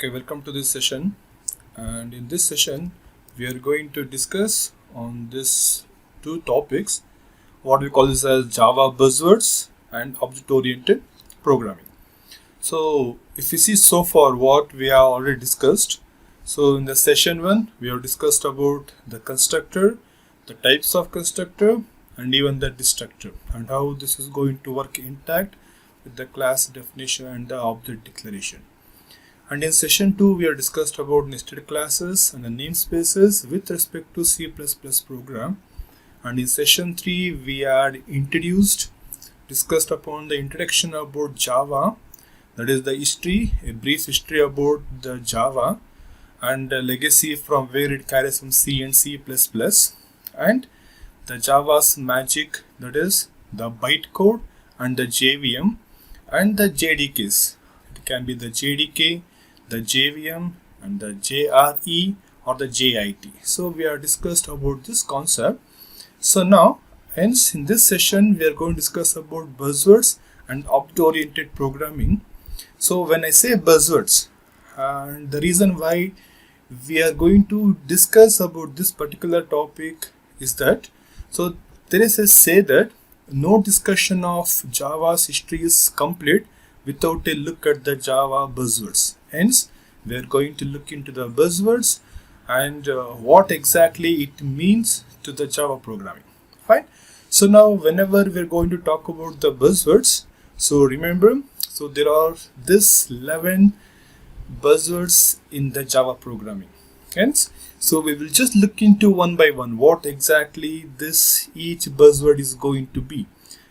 Okay, welcome to this session. And in this session, we are going to discuss on this two topics, what we call this as Java buzzwords and object-oriented programming. So, if you see so far what we have already discussed, so in the session 1, we have discussed about the constructor, the types of constructor, and even the destructor, and how this is going to work intact with the class definition and the object declaration. And in session 2, we have discussed about nested classes and the namespaces with respect to C++ program. And in session 3, we had discussed upon the introduction about Java, that is the history, a brief history about the Java and the legacy from where it carries from C and C++, and the Java's magic, that is the bytecode and the JVM and the JDKs. It can be the JDK, the JVM and the JRE or the JIT. So we have discussed about this concept. So now, hence in this session we are going to discuss about buzzwords and object-oriented programming. So when I say buzzwords, and the reason why we are going to discuss about this particular topic is that, so there is a say that no discussion of Java's history is complete without a look at the Java buzzwords. Hence, we are going to look into the buzzwords and what exactly it means to the Java programming. Fine. So now, whenever we are going to talk about the buzzwords, so remember, so there are this 11 buzzwords in the Java programming. Hence, so we will just look into one by one what exactly each buzzword is going to be.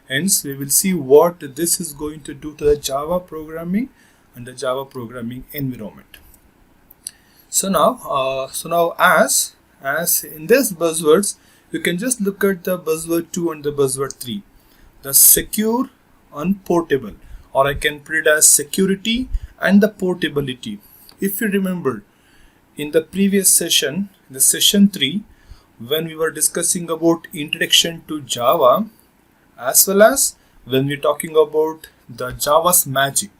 Hence, we will see what this is going to do to the Java programming and the Java programming environment. So now, as in this buzzwords, you can just look at the buzzword 2 and the buzzword 3, the secure and portable, or I can put it as security and the portability. If you remember, in the previous session, the session 3, when we were discussing about introduction to Java, as well as when we're talking about the Java's magic,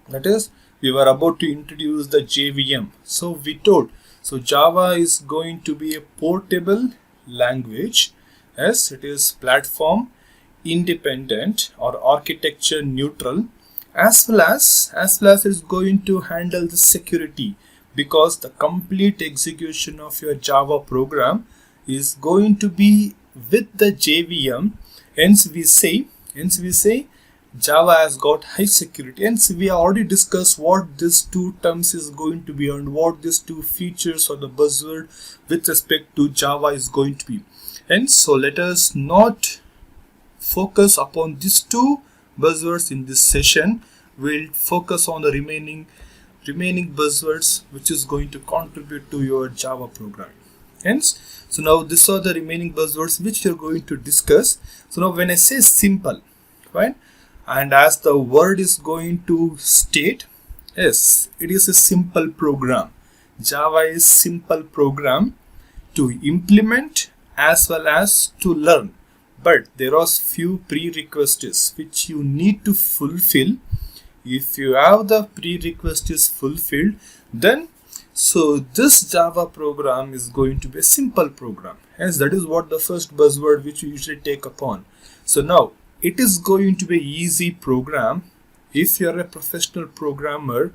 that is, we were about to introduce the JVM. So we told, so Java is going to be a portable language, as it is platform independent or architecture neutral, as well as it's going to handle the security, because the complete execution of your Java program is going to be with the JVM. Hence we say Java has got high security. Hence we have already discussed what these two terms is going to be and what these two features or the buzzword with respect to Java is going to be. Hence, so let us not focus upon these two buzzwords in this session. We'll focus on the remaining buzzwords which is going to contribute to your Java programming. Hence, so now these are the remaining buzzwords which you're going to discuss. So now when I say simple, right, and as the word is going to state, yes, it is a simple program. Java is simple program to implement as well as to learn. But there are few prerequisites which you need to fulfill. If you have the prerequisites fulfilled, then so this Java program is going to be a simple program. Hence, that is what the first buzzword which we usually take upon. So now, it is going to be an easy program if you are a professional programmer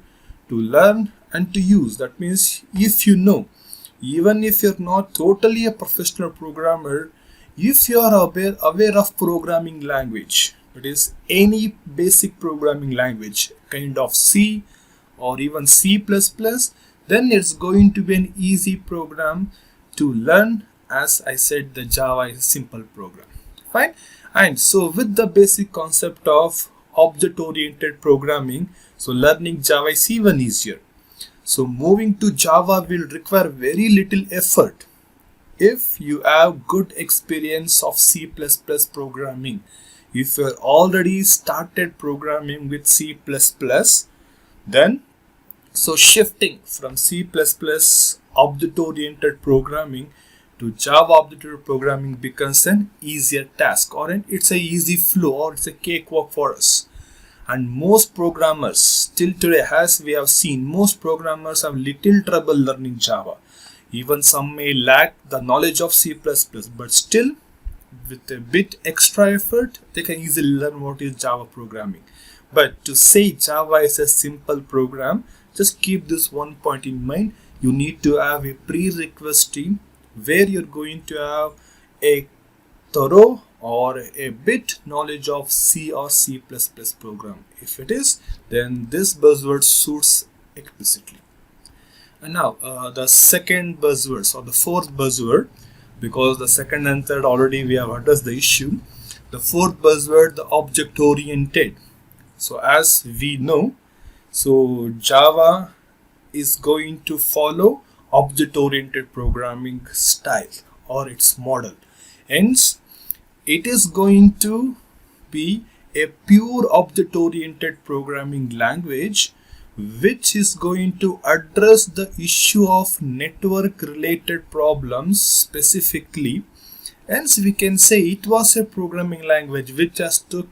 to learn and to use. That means if you know, even if you are not totally a professional programmer, if you are aware of programming language, that is any basic programming language, kind of C or even C++, then it's going to be an easy program to learn. As I said, the Java is a simple program. Fine. And so with the basic concept of object-oriented programming, so learning Java is even easier. So moving to Java will require very little effort if you have good experience of C++ programming. If you are already started programming with C++, then so shifting from C++ object-oriented programming to Java object-oriented programming becomes an easier task, or it's a easy flow, or it's a cakewalk for us. And most programmers till today, as we have seen, most programmers have little trouble learning Java. Even some may lack the knowledge of C++, but still with a bit extra effort they can easily learn what is Java programming. But to say Java is a simple program, just keep this one point in mind. You need to have a prerequisite team where you're going to have a thorough or a bit knowledge of C or C++ program. If it is, then this buzzword suits explicitly. And now the second buzzword or the fourth buzzword, because the second and third already we have addressed the issue. The fourth buzzword, the object oriented. So as we know, so Java is going to follow object oriented programming style or its model. Hence, it is going to be a pure object oriented programming language which is going to address the issue of network related problems specifically. Hence we can say it was a programming language which has took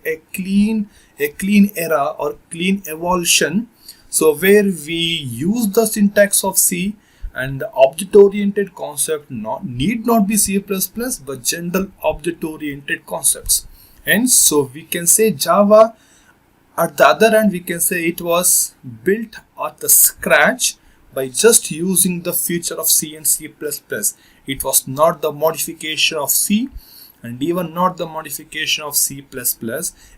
a clean era or clean evolution. So where we use the syntax of C, and the object oriented concept need not be C++, but general object oriented concepts. Hence, so we can say Java, at the other hand, we can say it was built at the scratch by just using the feature of C and C++. It was not the modification of C and even not the modification of C++.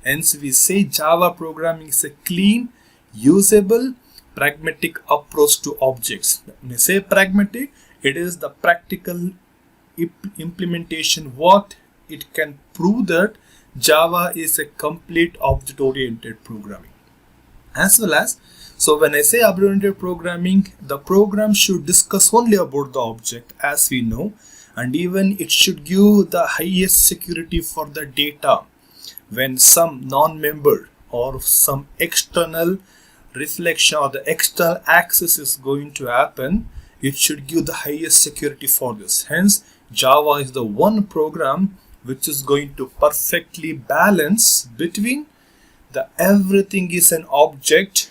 Hence, we say Java programming is a clean, usable, pragmatic approach to objects. When I say pragmatic, it is the practical implementation what it can prove that Java is a complete object-oriented programming. As well as, so when I say object-oriented programming, the program should discuss only about the object as we know, and even it should give the highest security for the data. When some non-member or some external reflection or the external access is going to happen, it should give the highest security for this. Hence, Java is the one program which is going to perfectly balance between the everything is an object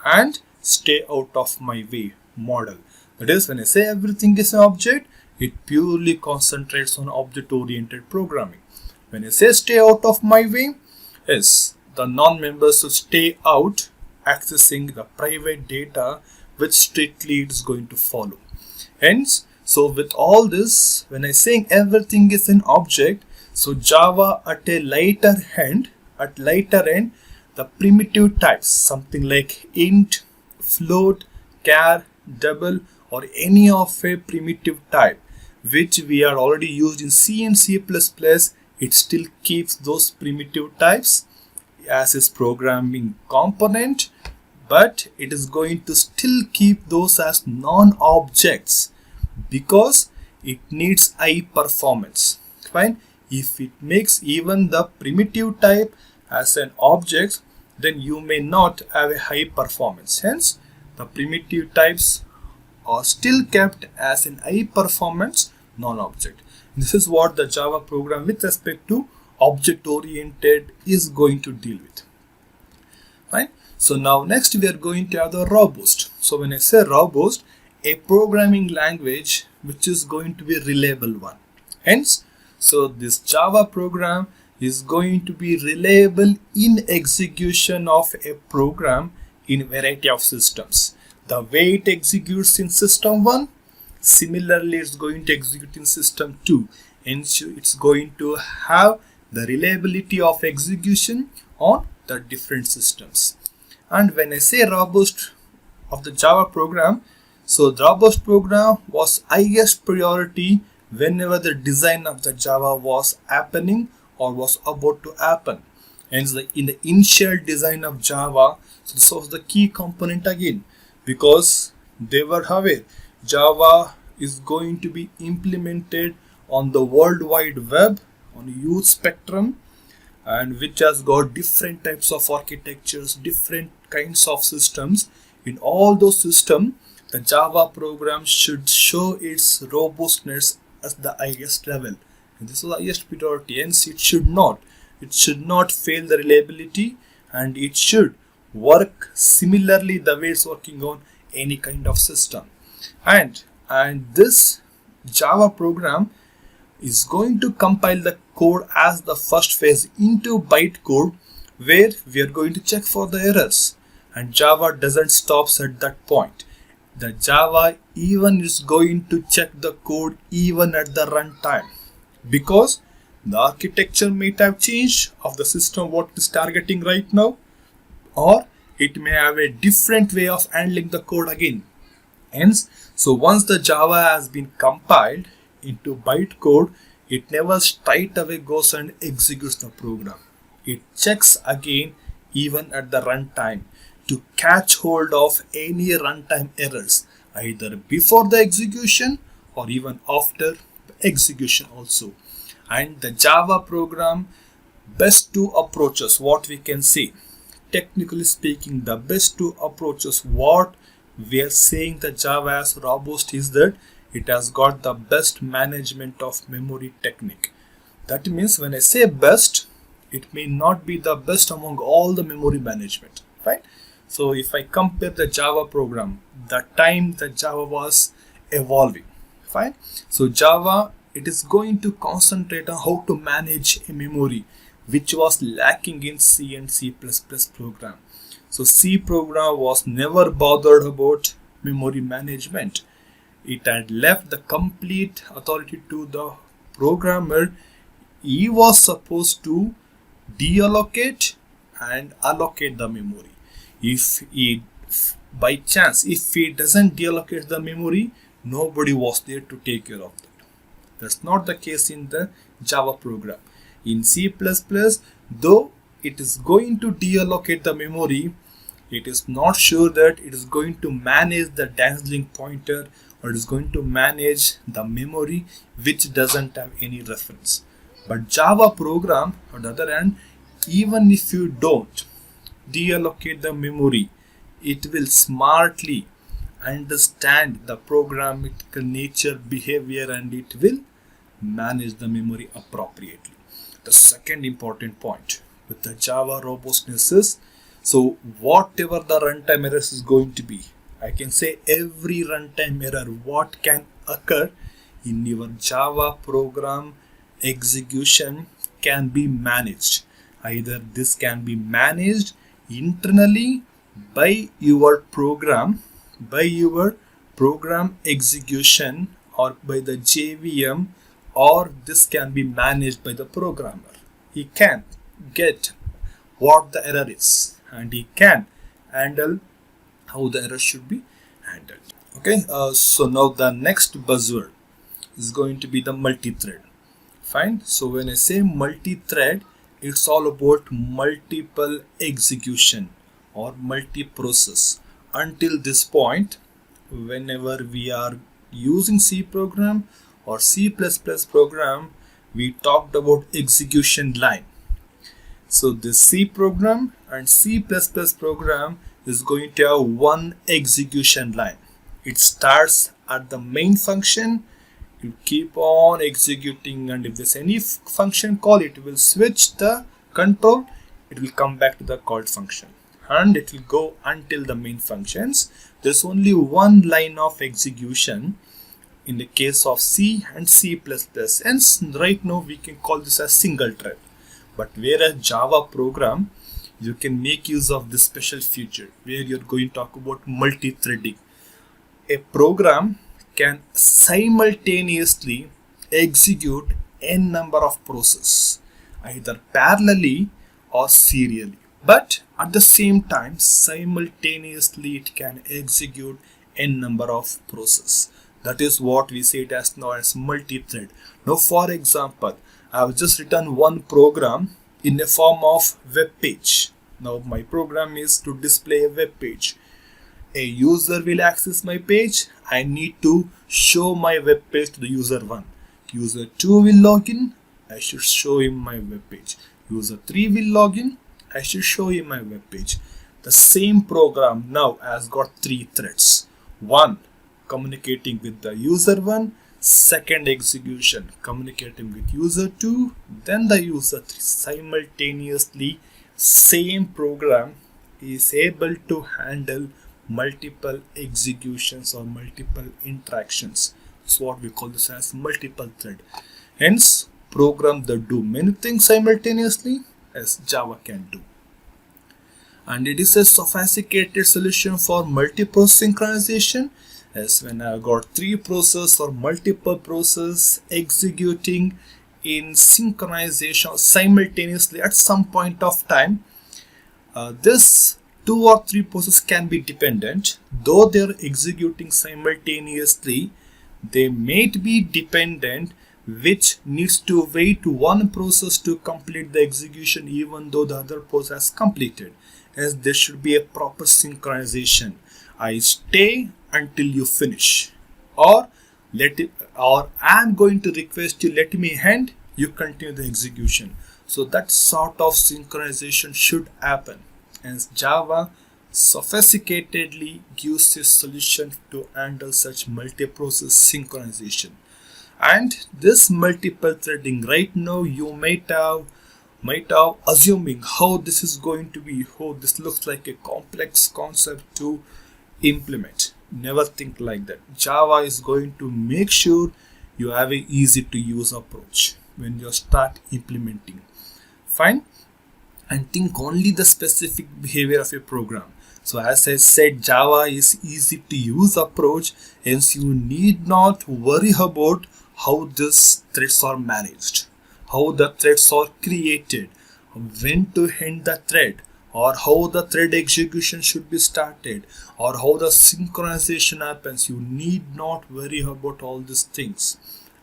and stay out of my way model. That is, when I say everything is an object, it purely concentrates on object-oriented programming. When I say stay out of my way, yes, the non-members should stay out accessing the private data which strictly it is going to follow. Hence, so with all this, when I say everything is an object, so Java at a lighter end, the primitive types, something like int, float, char, double, or any of a primitive type, which we are already used in C and C++, it still keeps those primitive types as its programming component, but it is going to still keep those as non-objects because it needs high performance. Fine. If it makes even the primitive type as an object, then you may not have a high performance. Hence, the primitive types are still kept as an high performance non-object. This is what the Java program with respect to object-oriented is going to deal with. Fine. So now next we are going to have the robust. So when I say robust, a programming language which is going to be a reliable one. Hence, so this Java program is going to be reliable in execution of a program in a variety of systems. The way it executes in system 1, similarly it's going to execute in system 2. Hence it's going to have the reliability of execution on the different systems. And when I say robust of the Java program, so the robust program was highest priority whenever the design of the Java was happening or was about to happen. Hence, in the initial design of Java, so this was the key component again, because they were aware Java is going to be implemented on the World Wide Web, on a huge spectrum, and which has got different types of architectures, different kinds of systems. In all those systems, the Java program should show its robustness as the highest level, and this is the highest priority. Hence, it should not fail the reliability, and it should work similarly the way it's working on any kind of system. And this Java program is going to compile the code as the first phase into bytecode, where we are going to check for the errors. And Java doesn't stop at that point. The Java even is going to check the code even at the runtime, because the architecture might have changed of the system what it is targeting right now, or it may have a different way of handling the code again. Hence, so once the Java has been compiled into bytecode, it never straight away goes and executes the program. It checks again even at the runtime to catch hold of any runtime errors, either before the execution or even after the execution also. And the Java program, best two approaches, what we can say, technically speaking, the best two approaches what we are saying the Java as robust is that it has got the best management of memory technique. That means when I say best, it may not be the best among all the memory management, right? So if I compare the Java program, the time the Java was evolving, fine. So Java, it is going to concentrate on how to manage a memory, which was lacking in C and C++ program. So C program was never bothered about memory management. It had left the complete authority to the programmer. He was supposed to deallocate and allocate the memory. If he, by chance, if he doesn't deallocate the memory, nobody was there to take care of that. That's not the case in the Java program. In C++, though it is going to deallocate the memory, it is not sure that it is going to manage the dazzling pointer, or it is going to manage the memory which doesn't have any reference. But Java program, on the other hand, even if you don't deallocate the memory, it will smartly understand the programmatical nature, behavior, and it will manage the memory appropriately. The second important point with the Java robustness is, so whatever the runtime errors is going to be, I can say every runtime error what can occur in your Java program execution can be managed. Either this can be managed internally by your program execution, or by the JVM, or this can be managed by the programmer. He can get what the error is, and he can handle how the error should be handled. Okay, so now the next buzzword is going to be the multi-thread. Fine. So when I say multi-thread, it's all about multiple execution or multi-process. Until this point, whenever we are using C program or C++ program, we talked about execution line. So the C program and C++ program is going to have one execution line. It starts at the main function, you keep on executing, and if there's any function call, it will switch the control, it will come back to the called function, and it will go until the main functions. There's only one line of execution in the case of C and C++, and right now we can call this as single thread. But whereas Java program, you can make use of this special feature where you're going to talk about multi-threading. A program can simultaneously execute n number of processes, either parallelly or serially. But at the same time, simultaneously it can execute n number of processes. That is what we say it as now as multi-thread. Now, for example, I have just written one program in the form of web page. Now my program is to display a web page. A user will access my page. I need to show my web page to the user 1. User 2 will log in. I should show him my web page. User 3 will log in. I should show him my web page. The same program now has got 3 threads. One communicating with the user 1, second execution communicating with user 2, then the user 3, simultaneously same program is able to handle multiple executions or multiple interactions. That's what we call this as multiple thread. Hence, program that do many things simultaneously as Java can do. And it is a sophisticated solution for multi-process synchronization, as when I got three processes or multiple processes executing in synchronization simultaneously at some point of time. This 2 or 3 processes can be dependent. Though they are executing simultaneously, they may be dependent, which needs to wait one process to complete the execution even though the other process completed. As there should be a proper synchronization. I stay until you finish, or I'm going to request you let me end, you continue the execution. So that sort of synchronization should happen, and Java sophisticatedly gives a solution to handle such multi-process synchronization. And this multiple threading, right now you might have assuming how this is going to be, oh, this looks like a complex concept to implement. Never think like that. Java is going to make sure you have a easy to use approach when you start implementing. Fine. And think only the specific behavior of your program. So as I said, Java is easy to use approach, hence you need not worry about how these threads are managed, how the threads are created, when to end the thread, or how the thread execution should be started, or how the synchronization happens. You need not worry about all these things.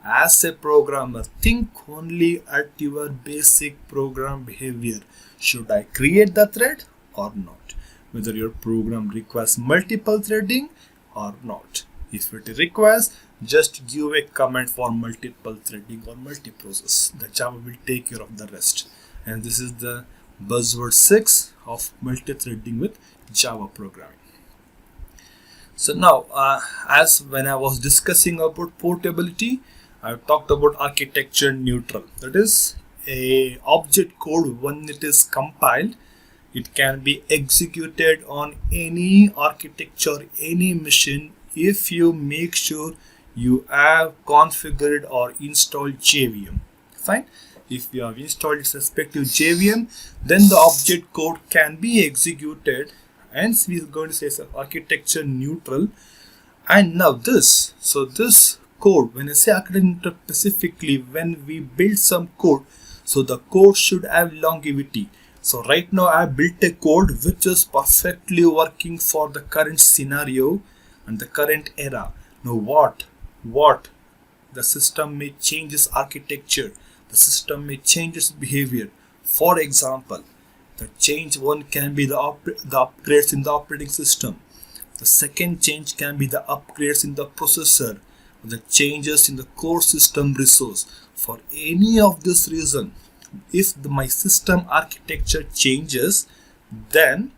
As a programmer, think only at your basic program behavior. Should I create the thread or not? Whether your program requires multiple threading or not. If it requires, just give a command for multiple threading or multi-process. The Java will take care of the rest. And this is the buzzword 6 of multi-threading with Java programming. So now, as when I was discussing about portability, I talked about architecture neutral. That is, a object code, when it is compiled, it can be executed on any architecture, any machine, if you make sure you have configured or installed JVM. Fine. If you have installed its respective JVM, then the object code can be executed. Hence, we are going to say it's architecture neutral. And now this, so this code, when I say architecture neutral specifically, when we build some code, so the code should have longevity. So right now I built a code which is perfectly working for the current scenario and the current era. Now what? The system may change its architecture. The system may change its behavior. For example, the change one can be the upgrades in the operating system. The second change can be the upgrades in the processor, the changes in the core system resource. For any of this reason, if my system architecture changes, then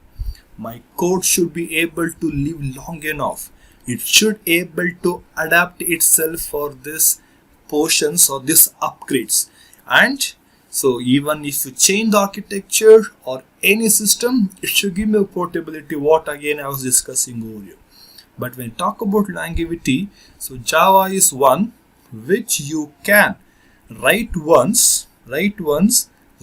my code should be able to live long enough. It should able to adapt itself for this portions or this upgrades. And so even if you change the architecture or any system, it should give me a portability, what again I was discussing earlier. But when talk about longevity, so Java is one which you can write once,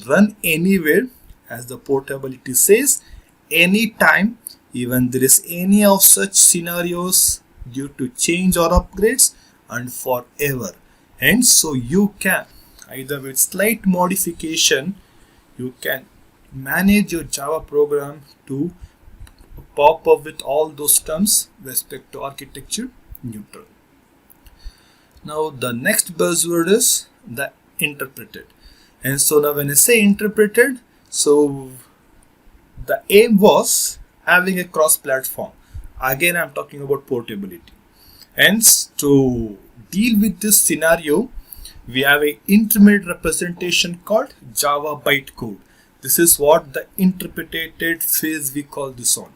run anywhere, as the portability says, anytime, even there is any of such scenarios due to change or upgrades, and forever. Hence, so you can either with slight modification, you can manage your Java program to pop up with all those terms with respect to architecture neutral. Now the next buzzword is the interpreted. And so now when I say interpreted, so the aim was having a cross-platform. Again, I'm talking about portability. Hence, to deal with this scenario, we have an intermediate representation called Java bytecode. This is what the interpreted phase we call this on.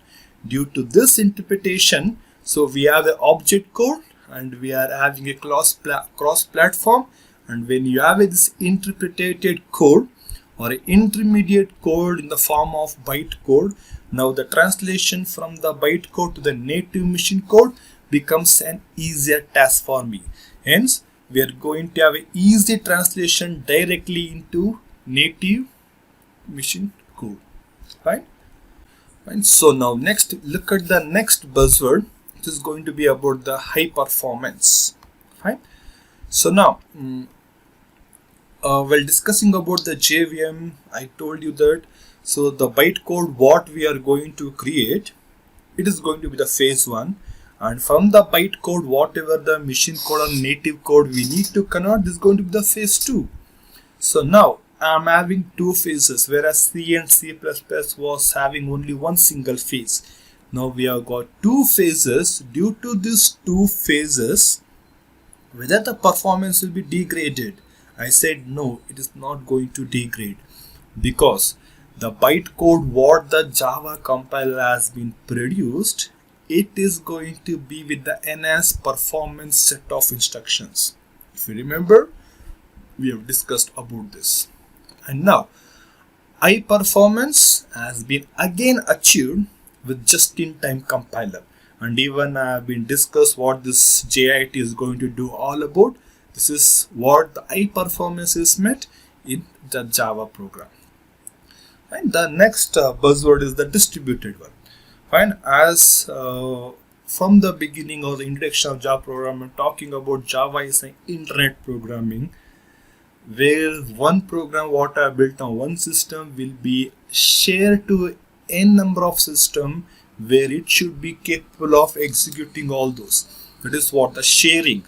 Due to this interpretation, so we have an object code and we are having a cross-platform. And when you have this interpreted code, or intermediate code in the form of bytecode. Now the translation from the bytecode to the native machine code becomes an easier task for me. Hence, we are going to have an easy translation directly into native machine code. Right? And so now next, look at the next buzzword. It is going to be about the high performance. Fine. So now, while discussing about the JVM, I told you that so the bytecode what we are going to create, it is going to be the phase 1, and from the bytecode whatever the machine code or native code we need to convert, this is going to be the phase 2. So now I am having two phases, whereas C and C++ was having only one single phase. Now we have got two phases. Due to these two phases, whether the performance will be degraded, I said no, it is not going to degrade, because the bytecode what the Java compiler has been produced, it is going to be with the enhanced performance set of instructions. If you remember, we have discussed about this. And now, high performance has been again achieved with just-in-time compiler. And even I have been discussed what this JIT is going to do all about. This is what the high performance is met in the Java program. And the next buzzword is the distributed one. Fine, as from the beginning or the introduction of Java programming, talking about Java is an internet programming, where one program what I built on one system will be shared to n number of systems where it should be capable of executing all those. That is what the sharing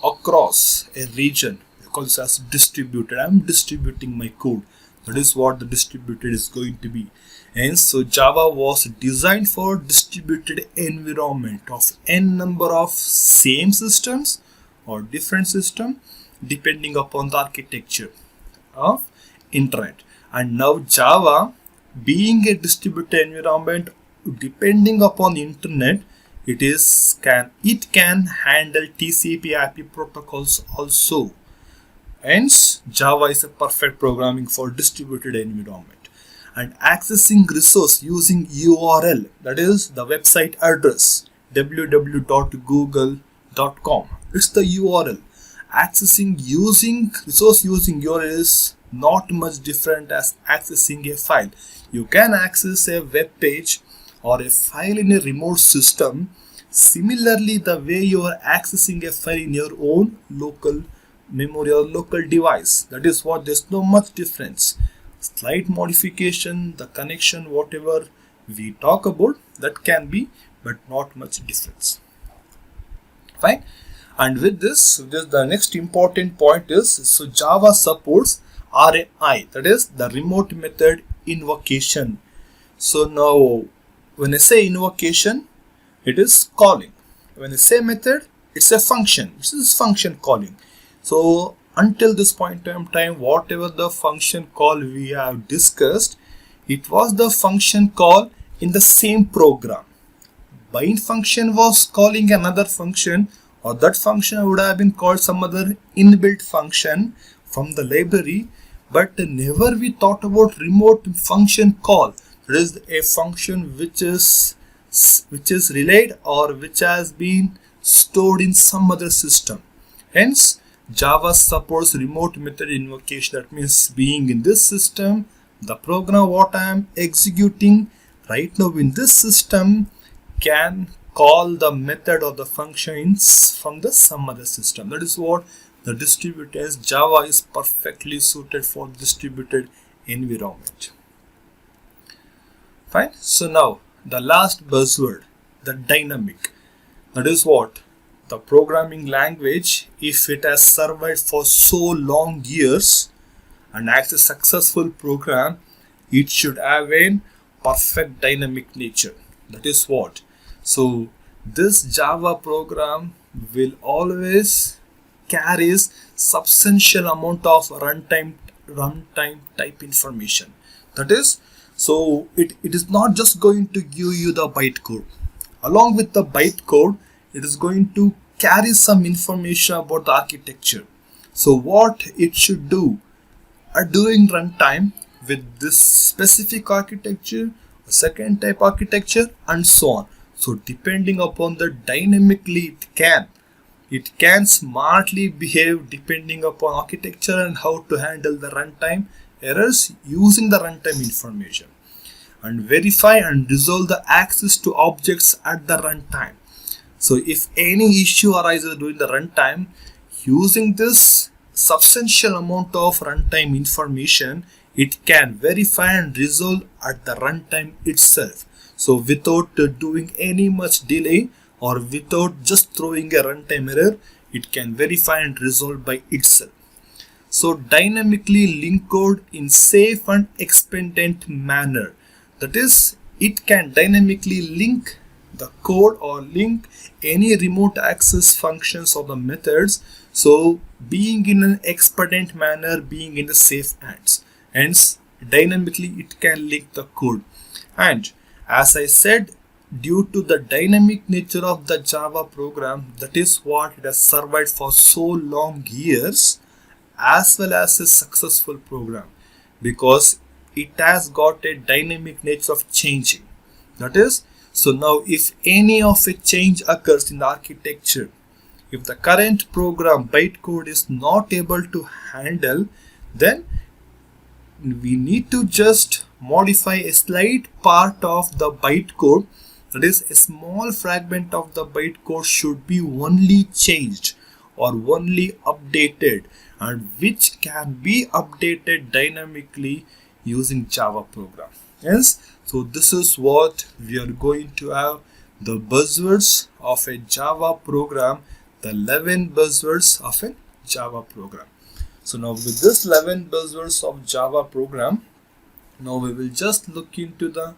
across a region, because it as distributed. I am distributing my code. That is what the distributed is going to be. And so Java was designed for distributed environment of n number of same systems or different systems depending upon the architecture of internet. And now Java, being a distributed environment depending upon the internet, it can handle TCP/IP protocols also. Hence, Java is a perfect programming for distributed environment. And accessing resource using URL, that is the website address www.google.com. It's the URL. Accessing using resource using URL is not much different as accessing a file. You can access a web page or a file in a remote system similarly the way you are accessing a file in your own local memory or local device. That is what, there's no much difference. Slight modification, the connection, whatever we talk about, that can be, but not much difference. Fine. And with this, the next important point is, so Java supports RMI, that is the remote method invocation. So now when I say invocation, it is calling. When I say method, it's a function. This is function calling. So until this point in time, whatever the function call we have discussed, it was the function call in the same program. Bind function was calling another function, or that function would have been called some other inbuilt function from the library, but never we thought about remote function call. It is a function which is relayed or which has been stored in some other system. Hence, Java supports remote method invocation. That means being in this system, the program what I am executing right now in this system can call the method or the functions from the some other system. That is what the distributed Java is perfectly suited for distributed environment. Fine. So now the last buzzword, the dynamic. That is what the programming language, if it has survived for so long years and acts a successful program, it should have a perfect dynamic nature. That is what. So this Java program will always carries substantial amount of runtime type information. That is, so it is not just going to give you the bytecode. Along with the bytecode, it is going to carry some information about the architecture. So what it should do during runtime, with this specific architecture, a second type architecture, and so on. So depending upon the dynamically it can smartly behave depending upon architecture and how to handle the runtime errors using the runtime information, and verify and resolve the access to objects at the runtime. So if any issue arises during the runtime, using this substantial amount of runtime information, it can verify and resolve at the runtime itself. So without doing any much delay or without just throwing a runtime error, it can verify and resolve by itself. So dynamically link code in safe and expedient manner. That is, it can dynamically link the code or link any remote access functions or the methods. So being in an expedient manner, being in the safe hands. Hence, dynamically it can link the code. And as I said, due to the dynamic nature of the Java program, that is what it has survived for so long years, as well as a successful program, because it has got a dynamic nature of changing. That is, so now if any of a change occurs in the architecture, if the current program bytecode is not able to handle, then we need to just modify a slight part of the bytecode. That is, a small fragment of the bytecode should be only changed or only updated, and which can be updated dynamically using Java program. Yes, so this is what we are going to have, the buzzwords of a Java program, the 11 buzzwords of a Java program. So now with this 11 buzzwords of Java program, now we will just look into the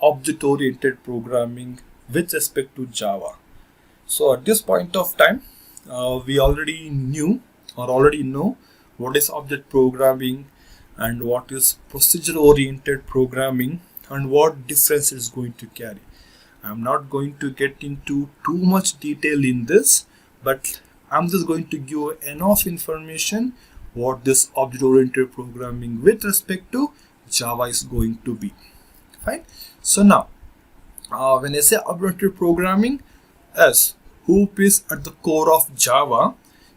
object-oriented programming with respect to Java. So at this point of time, we already know what is object programming and what is procedure-oriented programming and what difference it is going to carry. I am not going to get into too much detail in this, but I'm just going to give enough information what this object-oriented programming with respect to Java is going to be. Fine. So now, when I say object-oriented programming, yes, hoop is at the core of Java,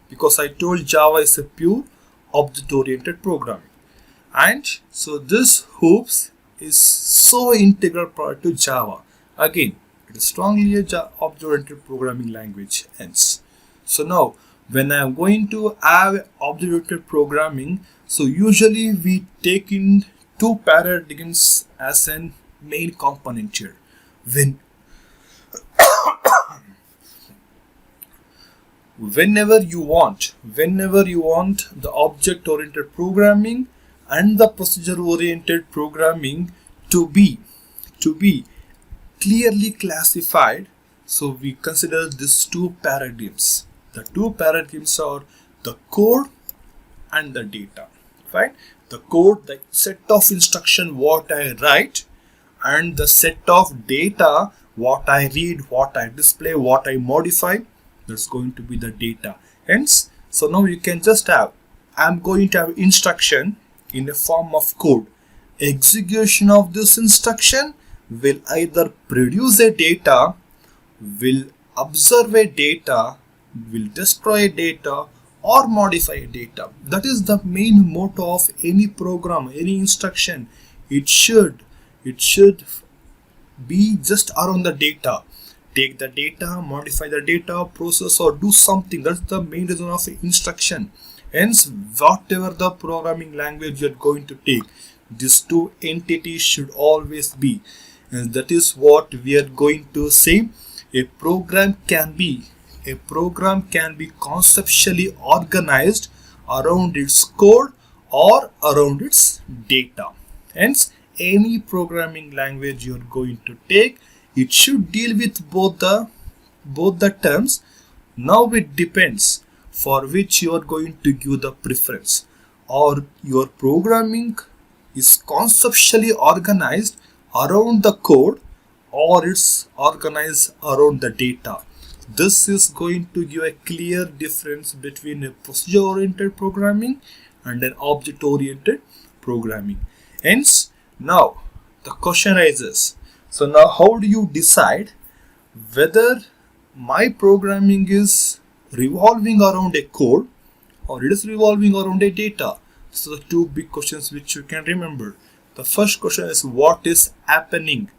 because I told Java is a pure object-oriented programming. And so this hoops is so integral part to Java. Again, it is strongly a object-oriented programming language. Hence, so now when I am going to have object-oriented programming, so usually we take in two paradigms as an main component here. Whenever you want the object-oriented programming and the procedure-oriented programming to be clearly classified, so we consider these two paradigms. The two paradigms are the code and the data. Right? The code, the set of instruction what I write, and the set of data what I read, what I display, what I modify, that's going to be the data. Hence, so now you can just have, I'm going to have instruction in a form of code. Execution of this instruction will either produce a data, will observe a data, will destroy a data, or modify a data. That is the main motto of any program, any instruction. It should be just around the data. Take the data, modify the data, process or do something. That's the main reason of instruction. Hence, whatever the programming language you are going to take, these two entities should always be. And that is what we are going to say. A program can be conceptually organized around its code or around its data. Hence, any programming language you are going to take, it should deal with both the terms. Now it depends for which you are going to give the preference, or your programming is conceptually organized around the code or it's organized around the data. This is going to give a clear difference between a procedure-oriented programming and an object-oriented programming. Hence, now the question arises. So now how do you decide whether my programming is revolving around a code or it is revolving around a data? So the two big questions which you can remember. The first question is what is happening,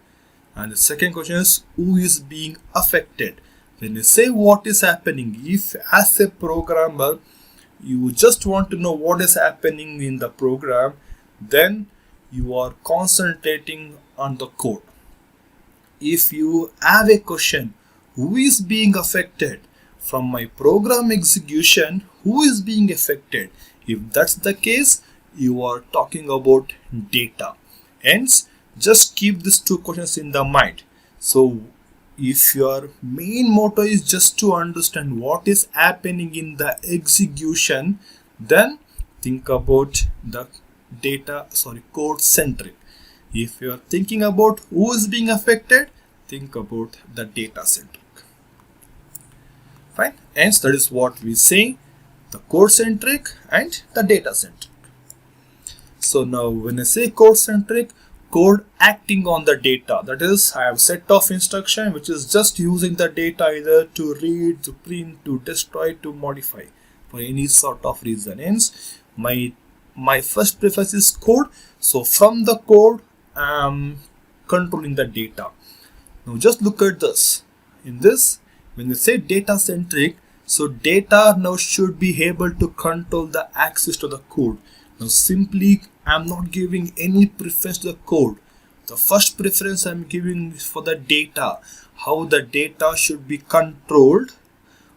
and the second question is who is being affected. When you say what is happening, if as a programmer you just want to know what is happening in the program, then you are concentrating on the code. If you have a question, who is being affected from my program execution, who is being affected? If that's the case, you are talking about data. Hence, just keep these two questions in the mind. So if your main motto is just to understand what is happening in the execution, then think about the code centric. If you are thinking about who is being affected, think about the data centric. Fine. Hence, that is what we say, the code centric and the data centric. So now when I say code centric, code acting on the data, that is, I have set of instruction which is just using the data either to read, to print, to destroy, to modify for any sort of reason. Hence, my first preface is code. So from the code, I am controlling the data. Now just look at this. In this, when you say data centric, so data now should be able to control the access to the code. Now simply I am not giving any preference to the code. The first preference I am giving is for the data, how the data should be controlled,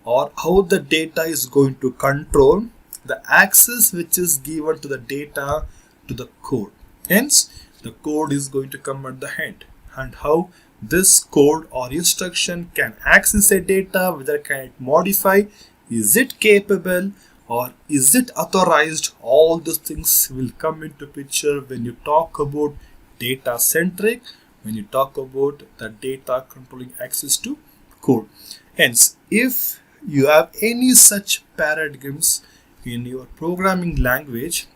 or how the data is going to control the access which is given to the data to the code. Hence, the code is going to come at the end, and how this code or instruction can access a data, whether can it modify, is it capable, or is it authorized. All those things will come into picture when you talk about data centric, when you talk about the data controlling access to code. Hence, if you have any such paradigms in your programming language,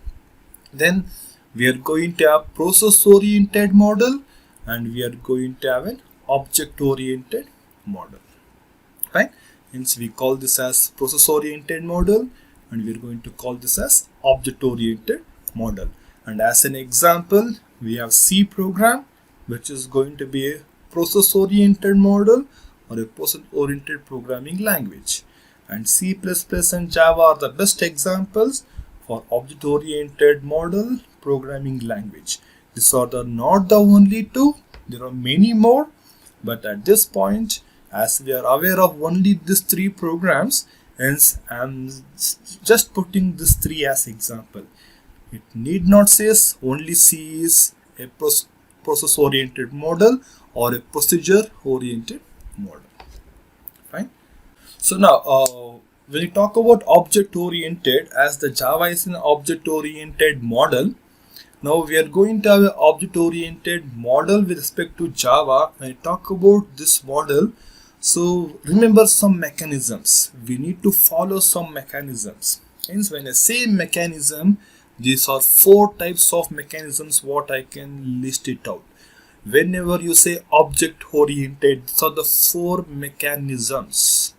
then we are going to have process oriented model and we are going to have an object oriented model. Right? Hence, we call this as process oriented model, and we are going to call this as object oriented model. And as an example, we have C program, which is going to be a process oriented model or a process oriented programming language. And C++ and Java are the best examples for object oriented model programming language. These are not the only two, there are many more, but at this point, as we are aware of only these three programs, hence I am just putting these three as example. It need not say only C is a process oriented model or a procedure oriented model. Fine. So now when you talk about object oriented, as the Java is an object oriented model, now we are going to have an object oriented model with respect to Java. When I talk about this model, so remember some mechanisms. We need to follow some mechanisms. Hence, when I say mechanism, these are four types of mechanisms what I can list it out. Whenever you say object oriented, these are the four mechanisms.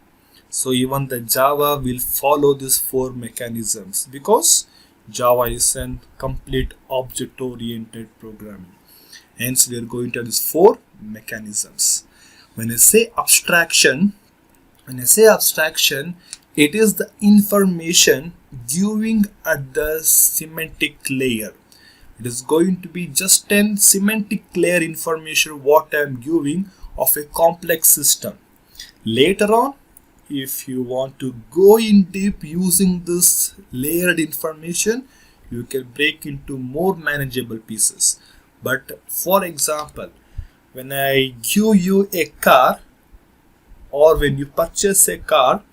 So even the Java will follow these four mechanisms because Java is a complete object oriented programming. Hence, we are going to have these four mechanisms. When I say abstraction, it is the information giving at the semantic layer. It is going to be just an semantic layer information what I am giving of a complex system. Later on, if you want to go in deep using this layered information, you can break into more manageable pieces. But for example, when I give you a car, or when you purchase a car,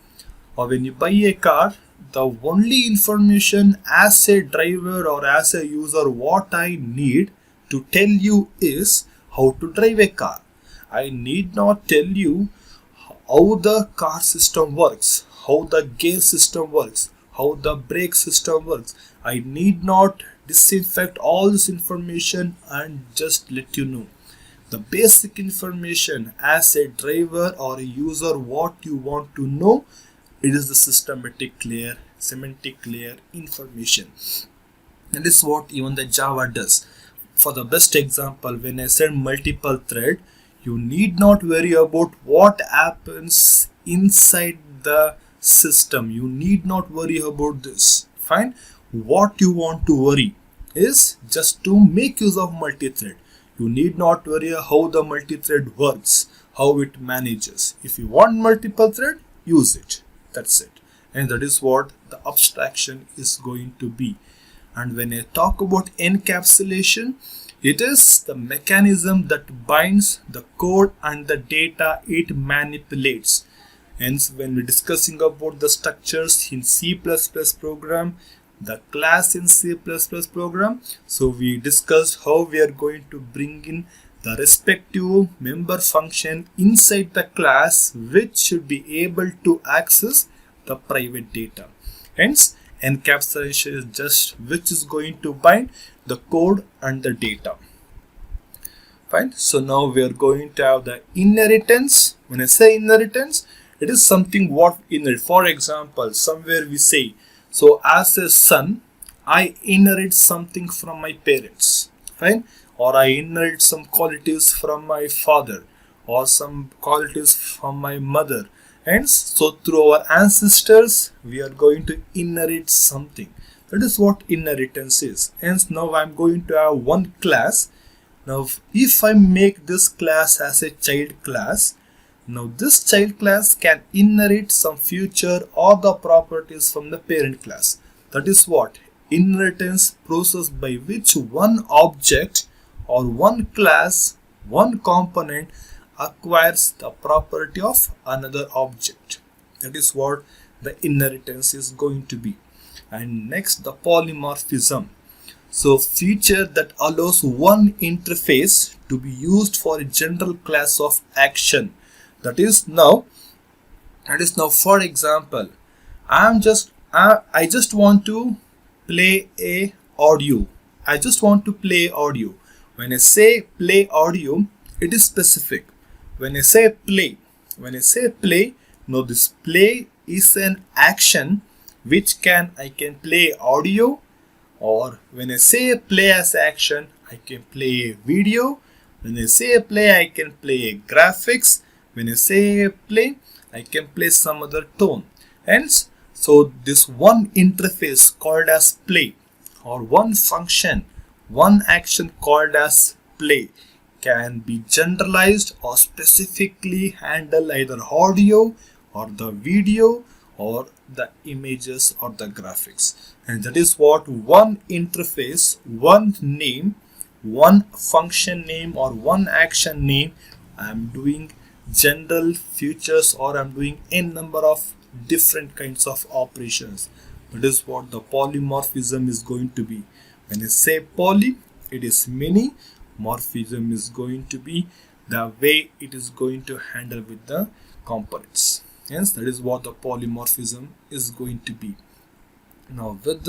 or when you buy a car, the only information as a driver or as a user what I need to tell you is how to drive a car. I need not tell you how the car system works, how the gear system works, how the brake system works. I need not disinfect all this information and just let you know the basic information as a driver or a user what you want to know. It is the systematic layer, semantic layer information. And this is what even the Java does. For the best example, when I said multiple thread, you need not worry about what happens inside the system. You need not worry about this. Fine. What you want to worry is just to make use of multi-thread. You need not worry how the multi-thread works, how it manages. If you want multiple thread, use it. That's it. And that is what the abstraction is going to be. And when I talk about encapsulation, it is the mechanism that binds the code and the data it manipulates. Hence, when we're discussing about the structures in C++ program, the class in C++ program, so we discussed how we are going to bring in the respective member function inside the class, which should be able to access the private data. Hence, encapsulation is just which is going to bind the code and the data. Fine. So now we are going to have the inheritance. When I say inheritance, it is something what inherit. For example, somewhere we say, so as a son, I inherit something from my parents. Fine. Or I inherit some qualities from my father or some qualities from my mother. Hence, so through our ancestors, we are going to inherit something. That is what inheritance is. Hence, now I am going to have one class. Now, if I make this class as a child class, now this child class can inherit some feature or the properties from the parent class. That is what inheritance process by which one object or one class, one component acquires the property of another object. That is what the inheritance is going to be. And next, the polymorphism. So feature that allows one interface to be used for a general class of action. That is now for example, I just want to play a audio. I just want to play audio. When I say play audio, it is specific. When I say play, now this play is an action which I can play audio, or when I say play as action, I can play a video. When I say play, I can play a graphics. When I say play, I can play some other tone. Hence, so this one interface called as play, or one function, one action called as play, can be generalized or specifically handle either audio or the video or the images or the graphics. And that is what one interface, one name, one function name or one action name, I am doing general features or I am doing a number of different kinds of operations. That is what the polymorphism is going to be. When I say poly, it is many. Morphism is going to be the way it is going to handle with the components. Hence, that is what the polymorphism is going to be. Now with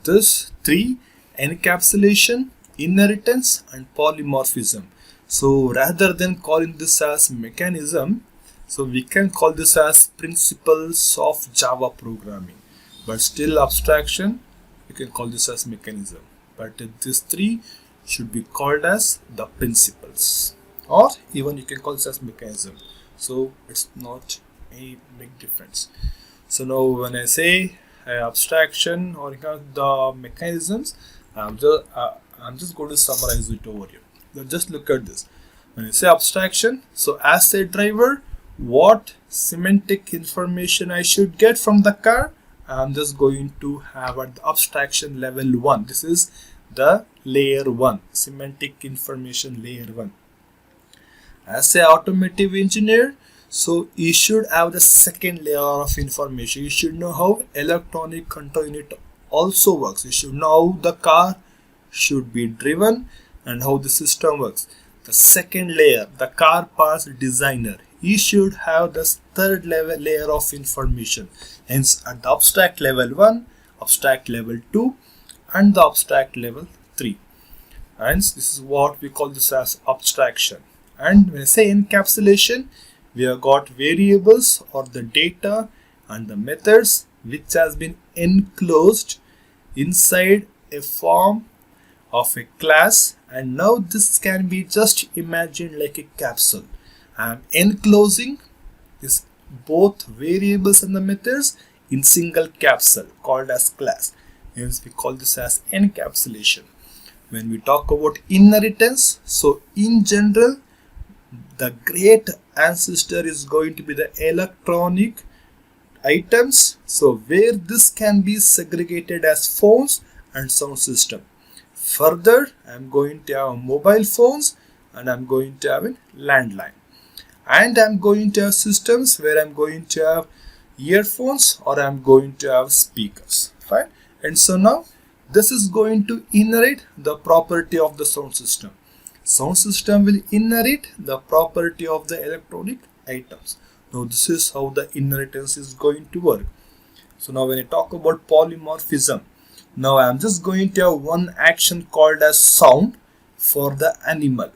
this three: encapsulation, inheritance and polymorphism. So rather than calling this as mechanism, so we can call this as principles of Java programming, but still abstraction, we can call this as mechanism. But these three should be called as the principles, or even you can call this as mechanism. So it's not a big difference. So now when I say abstraction or the mechanisms, I'm just going to summarize it over here. Now just look at this. When I say abstraction, so as a driver, what semantic information I should get from the car, I'm just going to have at the abstraction level 1. This is the layer 1, semantic information layer 1. As a automotive engineer, so you should have the second layer of information. You should know how electronic control unit also works. You should know how the car should be driven and how the system works. The second layer, the car parts designer, you should have the third layer of information. Hence, at the abstract level 1, abstract level 2, and the abstract level 3. And this is what we call this as abstraction. And when I say encapsulation, we have got variables or the data and the methods which has been enclosed inside a form of a class, and now this can be just imagined like a capsule. I am enclosing this both variables and the methods in single capsule called as class. Hence we call this as encapsulation. When we talk about inheritance, so in general the great ancestor is going to be the electronic items, so where this can be segregated as phones and sound system. Further, I am going to have mobile phones and I am going to have a landline, and I am going to have systems where I am going to have earphones or I am going to have speakers. Fine. And so now this is going to inherit the property of the sound system. Sound system will inherit the property of the electronic items. Now this is how the inheritance is going to work. So now when I talk about polymorphism, now I am just going to have one action called as sound for the animal.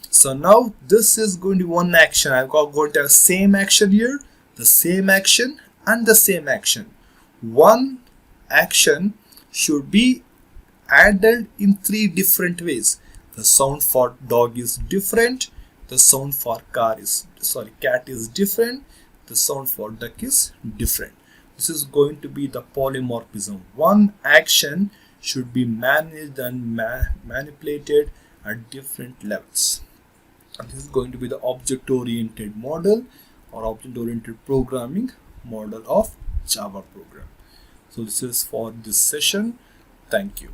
So now this is going to be one action. I'm going to have same action here, the same action and the same action. One action should be handled in 3 different ways. The sound for dog is different, the sound for cat is different, the sound for duck is different. This is going to be the polymorphism. One action should be managed and manipulated at different levels. And this is going to be the object-oriented model or object-oriented programming model of Java program. So this is for this session. Thank you.